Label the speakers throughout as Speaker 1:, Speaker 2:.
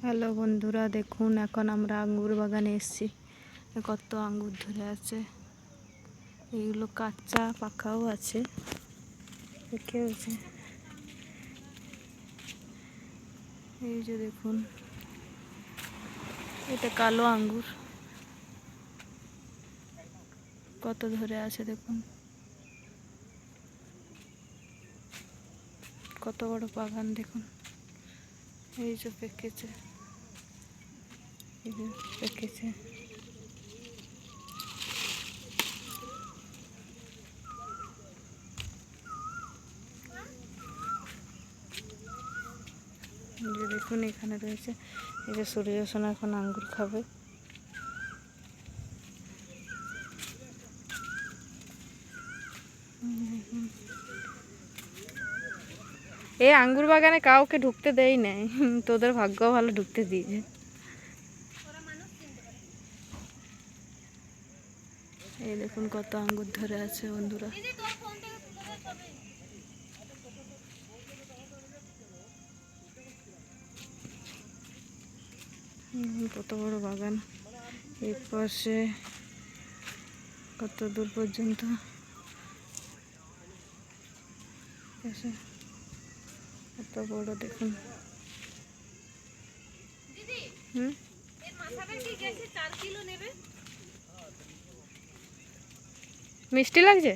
Speaker 1: Hello বন্ধুরা, দেখুন এখন আমরা আঙ্গুর বাগানে এসেছি। কত আঙ্গুর ধরে আছে, এইগুলো কাঁচা পাকাও আছে। দেখেওছে, এই যে দেখুন, এটা কালো আঙ্গুর, কত ধরে আছে দেখুন, কত বড় বাগান দেখুন। এই যে পেকেছে, এই যে পেকেছে। যে দেখুন এখানে রয়েছে, এই যে সূর্য সোনা এখন আঙ্গুর খাবে। এই আঙ্গুর বাগানে কাউকে ঢুকতে দেয় নাই, তোদের ভাগ্য ভালো ঢুকতে দিয়েছে। এই দেখুন কত আঙ্গুর ধরে আছে বন্ধুরা। কত বড় বাগান, এই পাশে কত দূর পর্যন্ত কত বড় দেখুন। মিষ্টি লাগছে।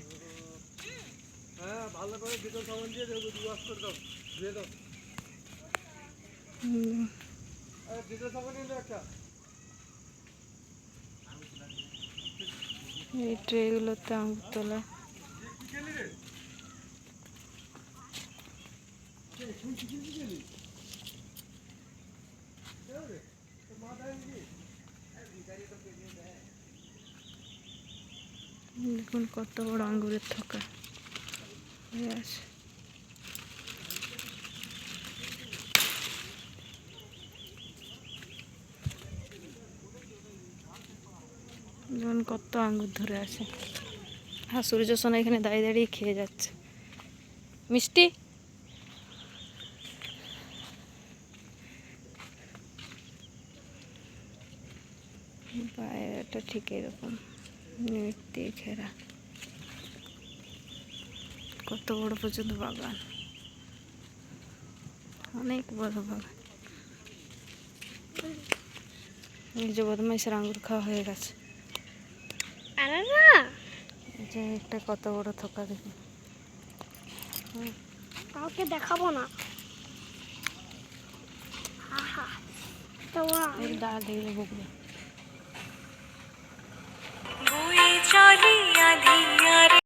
Speaker 1: এই ট্রেগুলোতে আঙ্গুর তোলা। দেখুন কত বড় আঙ্গুরের থোকা আছে। যেমন কত আঙ্গুর ধরে আছে। হ্যাঁ, সূর্য সোনা এখানে দাঁড়িয়ে দাঁড়িয়ে খেয়ে যাচ্ছে মিষ্টি। এটা ঠিক এরকম নেট দিয়ে ঘেরা, কত বড় পর্যন্ত বাগান, অনেক বড় বাগান। এই যে বদমাইশের আঙ্গুর খাওয়া হয়ে গেছে। যে একটা কত বড় থোকা দেখুন,
Speaker 2: কাউকে দেখাবো না।
Speaker 1: দাঁড়া দেখলে বকবে।